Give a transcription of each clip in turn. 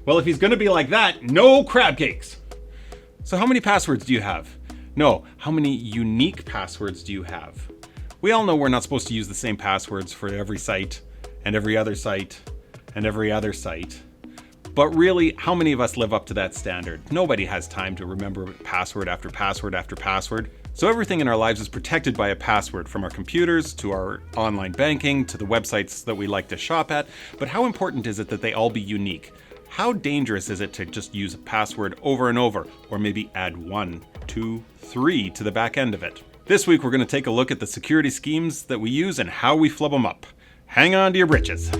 Well, if he's gonna be like that, no crab cakes. So how many passwords do you have? No, how many unique passwords do you have? We all know we're not supposed to use the same passwords for every site and every other site and every other site. But really, how many of us live up to that standard? Nobody has time to remember password after password after password. So everything in our lives is protected by a password, from our computers to our online banking to the websites that we like to shop at. But how important is it that they all be unique? How dangerous is it to just use a password over and over, or maybe add 1, 2, 3 to the back end of it? This week, we're going to take a look at the security schemes that we use and how we flub them up. Hang on to your britches.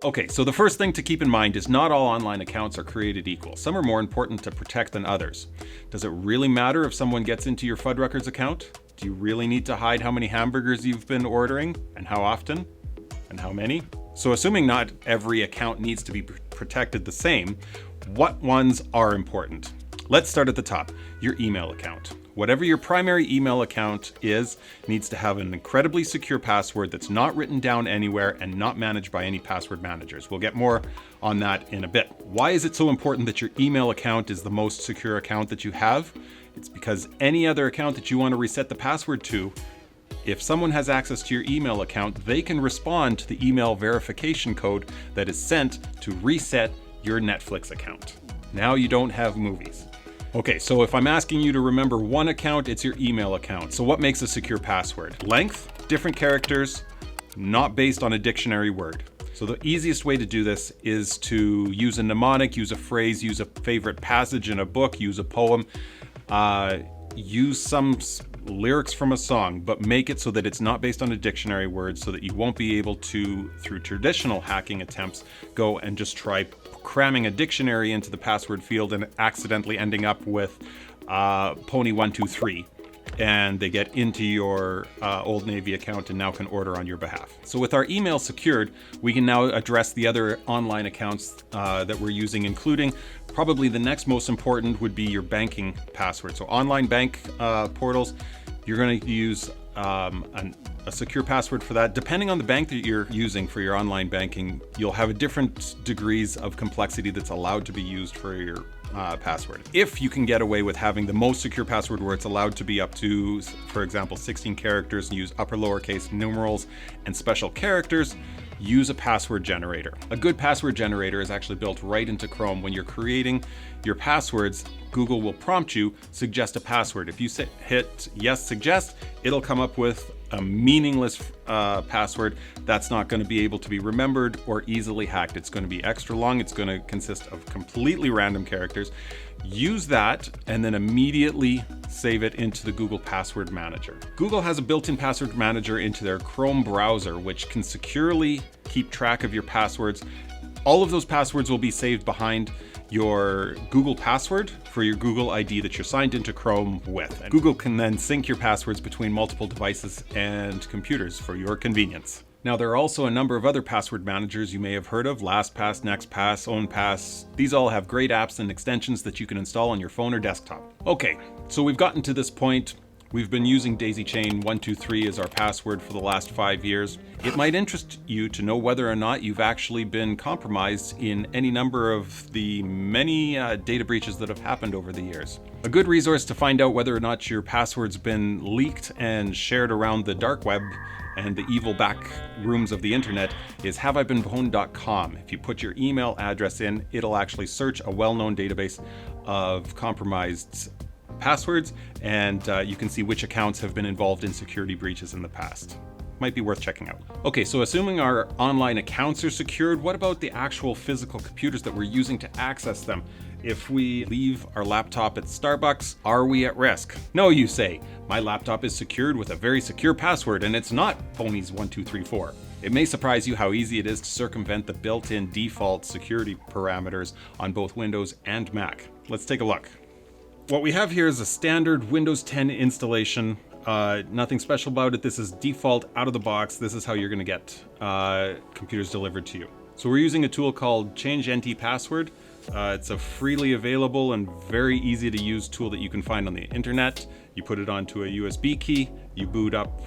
Okay, so the first thing to keep in mind is not all online accounts are created equal. Some are more important to protect than others. Does it really matter if someone gets into your Fuddruckers account? Do you really need to hide how many hamburgers you've been ordering, and how often, and how many? So assuming not every account needs to be protected the same, what ones are important? Let's start at the top, your email account. Whatever your primary email account is, needs to have an incredibly secure password that's not written down anywhere and not managed by any password managers. We'll get more on that in a bit. Why is it so important that your email account is the most secure account that you have? It's because any other account that you want to reset the password to, if someone has access to your email account, they can respond to the email verification code that is sent to reset your Netflix account. Now you don't have movies. Okay, so if I'm asking you to remember one account, it's your email account. So what makes a secure password? Length, different characters, not based on a dictionary word. So the easiest way to do this is to use a mnemonic, use a phrase, use a favorite passage in a book, use a poem, use some lyrics from a song, but make it so that it's not based on a dictionary word, so that you won't be able to, through traditional hacking attempts, go and just try cramming a dictionary into the password field and accidentally ending up with Pony123, and they get into your Old Navy account and now can order on your behalf. So with our email secured, we can now address the other online accounts that we're using, including probably the next most important would be your banking password. So online bank portals, you're going to use a secure password for that. Depending on the bank that you're using for your online banking, you'll have different degrees of complexity that's allowed to be used for your password. If you can get away with having the most secure password where it's allowed to be up to, for example, 16 characters, and use upper lowercase numerals and special characters, use a password generator. A good password generator is actually built right into Chrome. When you're creating your passwords, Google will prompt you, suggest a password. If you hit yes, suggest, it'll come up with a meaningless password that's not going to be able to be remembered or easily hacked. It's going to be extra long. It's going to consist of completely random characters. Use that and then immediately save it into the Google Password Manager. Google has a built-in password manager into their Chrome browser, which can securely keep track of your passwords. All of those passwords will be saved behind your Google password for your Google ID that you're signed into Chrome with. And Google can then sync your passwords between multiple devices and computers for your convenience. Now, there are also a number of other password managers you may have heard of: LastPass, NextPass, OwnPass. These all have great apps and extensions that you can install on your phone or desktop. Okay, so we've gotten to this point. We've been using DaisyChain123 as our password for the last 5 years. It might interest you to know whether or not you've actually been compromised in any number of the many data breaches that have happened over the years. A good resource to find out whether or not your password's been leaked and shared around the dark web and the evil back rooms of the internet is haveibeenpwned.com. If you put your email address in, it'll actually search a well-known database of compromised passwords, and you can see which accounts have been involved in security breaches in the past. Might be worth checking out. Okay, so assuming our online accounts are secured, what about the actual physical computers that we're using to access them? If we leave our laptop at Starbucks, are we at risk? No, you say. My laptop is secured with a very secure password, and it's not Ponies1234. It may surprise you how easy it is to circumvent the built-in default security parameters on both Windows and Mac. Let's take a look. What we have here is a standard Windows 10 installation. Nothing special about it. This is default out of the box. This is how you're going to get computers delivered to you. So we're using a tool called Changent Password. It's a freely available and very easy to use tool that you can find on the internet. You put it onto a USB key, you boot up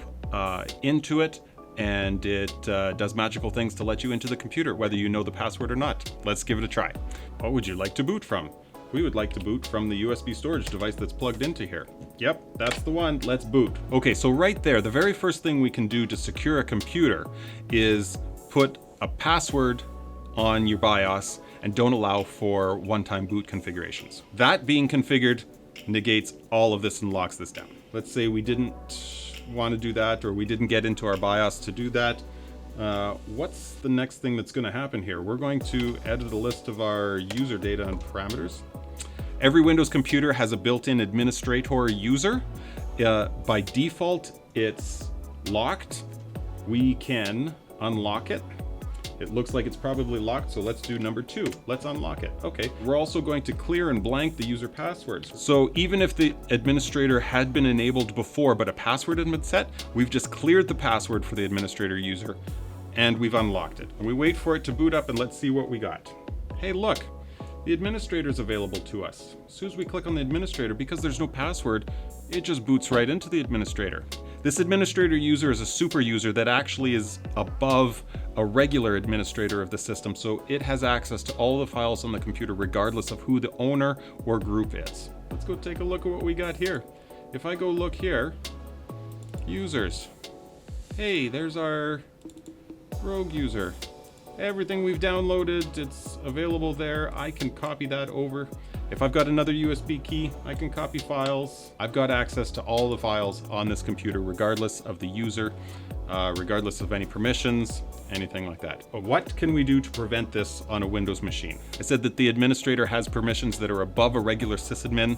into it, and it does magical things to let you into the computer, whether you know the password or not. Let's give it a try. What would you like to boot from? We would like to boot from the USB storage device that's plugged into here. Yep, that's the one. Let's boot. Okay, so right there, the very first thing we can do to secure a computer is put a password on your BIOS and don't allow for one-time boot configurations. That being configured negates all of this and locks this down. Let's say we didn't want to do that, or we didn't get into our BIOS to do that. What's the next thing that's going to happen here? We're going to edit a list of our user data and parameters. Every Windows computer has a built-in administrator user. By default, it's locked. We can unlock it. It looks like it's probably locked, so let's do number 2. Let's unlock it. Okay. We're also going to clear and blank the user passwords. So even if the administrator had been enabled before, but a password had been set, we've just cleared the password for the administrator user, and we've unlocked it. And we wait for it to boot up, and let's see what we got. Hey, look, the administrator is available to us. As soon as we click on the administrator, because there's no password, it just boots right into the administrator. This administrator user is a super user that actually is above a regular administrator of the system, so it has access to all the files on the computer regardless of who the owner or group is. Let's go take a look at what we got here. If I go look here, users. Hey, there's our rogue user. Everything we've downloaded, it's available there. I can copy that over. If I've got another USB key, I can copy files. I've got access to all the files on this computer, regardless of the user, regardless of any permissions, anything like that. But what can we do to prevent this on a Windows machine? I said that the administrator has permissions that are above a regular sysadmin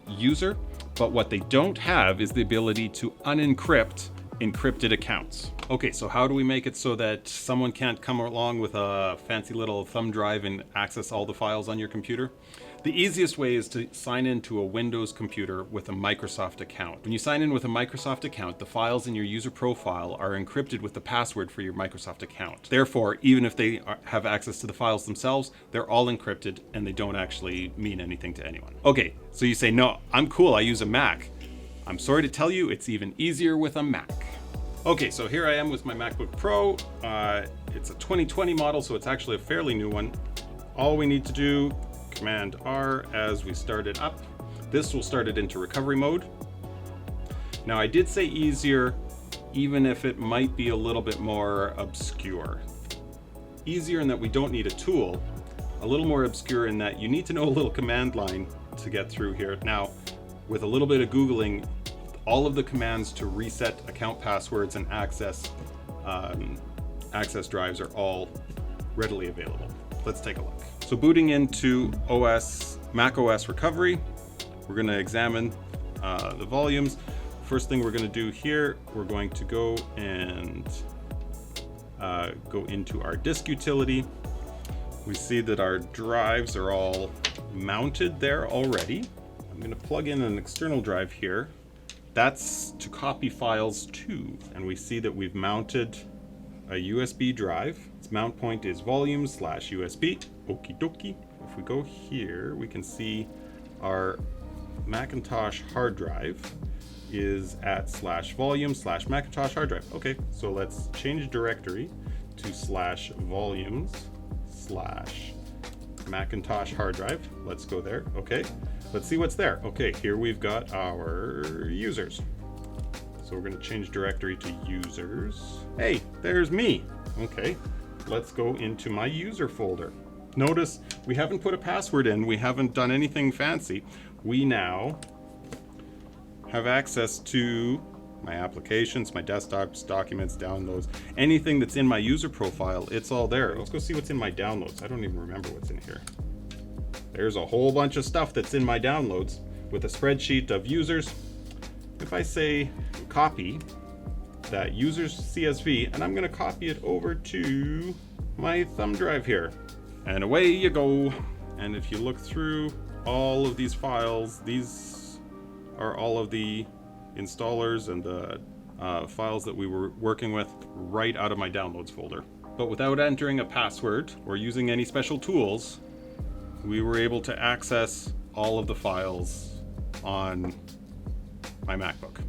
user, but what they don't have is the ability to unencrypt encrypted accounts. Okay, so how do we make it so that someone can't come along with a fancy little thumb drive and access all the files on your computer? The easiest way is to sign into a Windows computer with a Microsoft account. When you sign in with a Microsoft account, the files in your user profile are encrypted with the password for your Microsoft account. Therefore, even if they have access to the files themselves, they're all encrypted and they don't actually mean anything to anyone. Okay, so you say, no, I'm cool, I use a Mac. I'm sorry to tell you, it's even easier with a Mac. Okay, so here I am with my MacBook Pro. It's a 2020 model, so it's actually a fairly new one. All we need to do, Command R as we start it up. This will start it into recovery mode. Now I did say easier, even if it might be a little bit more obscure. Easier in that we don't need a tool, a little more obscure in that you need to know a little command line to get through here. Now, with a little bit of Googling, all of the commands to reset account passwords and access drives are all readily available. Let's take a look. So booting into Mac OS recovery, we're going to examine the volumes. First thing we're going to do here, we're going to go and go into our disk utility. We see that our drives are all mounted there already. I'm going to plug in an external drive here. That's to copy files to, and we see that we've mounted a USB drive. Its mount point is volume/USB. Okie dokie. If we go here, we can see our Macintosh hard drive is at /volume/Macintosh hard drive. Okay, so let's change directory to /volume/Macintosh hard drive. Let's go there. Okay. Let's see what's there. Okay, here we've got our users. So we're going to change directory to users. Hey, there's me. Okay, let's go into my user folder. Notice we haven't put a password in. We haven't done anything fancy. We now have access to my applications, my desktops, documents, downloads, anything that's in my user profile. It's all there. Let's go see what's in my downloads. I don't even remember what's in here. There's a whole bunch of stuff that's in my downloads with a spreadsheet of users. If I say copy that users CSV, and I'm going to copy it over to my thumb drive here, and away you go. And if you look through all of these files, these are all of the installers and the files that we were working with right out of my downloads folder. But without entering a password or using any special tools, we were able to access all of the files on my MacBook.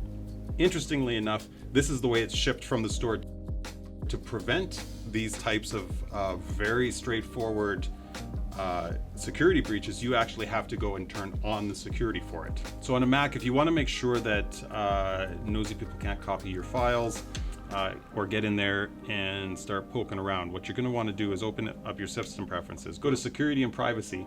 Interestingly enough, This is the way it's shipped from the store. To prevent these types of very straightforward security breaches, you actually have to go and turn on the security for it. So on a Mac, if you want to make sure that nosy people can't copy your files or get in there and start poking around, what you're going to want to do is open up your system preferences, go to security and privacy.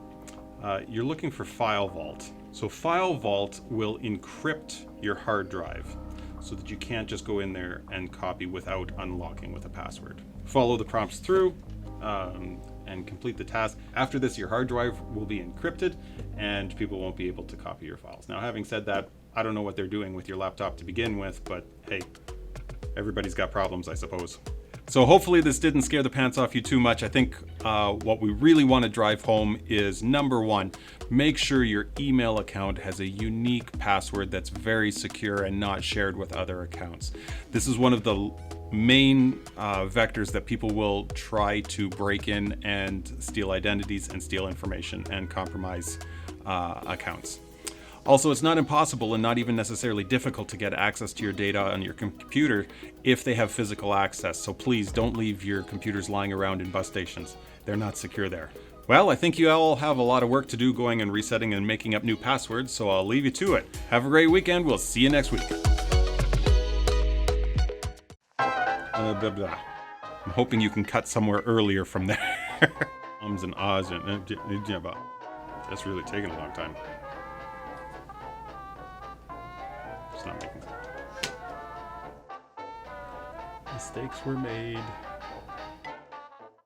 You're looking for File Vault. So File Vault will encrypt your hard drive so that you can't just go in there and copy without unlocking with a password. Follow the prompts through and complete the task. After this, your hard drive will be encrypted and people won't be able to copy your files. Now, having said that, I don't know what they're doing with your laptop to begin with, but hey, everybody's got problems, I suppose. So hopefully this didn't scare the pants off you too much. I think what we really want to drive home is, number one, make sure your email account has a unique password that's very secure and not shared with other accounts. This is one of the main vectors that people will try to break in and steal identities and steal information and compromise accounts. Also, it's not impossible and not even necessarily difficult to get access to your data on your computer if they have physical access. So please don't leave your computers lying around in bus stations. They're not secure there. Well, I think you all have a lot of work to do going and resetting and making up new passwords, so I'll leave you to it. Have a great weekend. We'll see you next week. Blah, blah. I'm hoping you can cut somewhere earlier from there. Ums and ahs and that's really taking a long time. It's not making sense. Mistakes were made.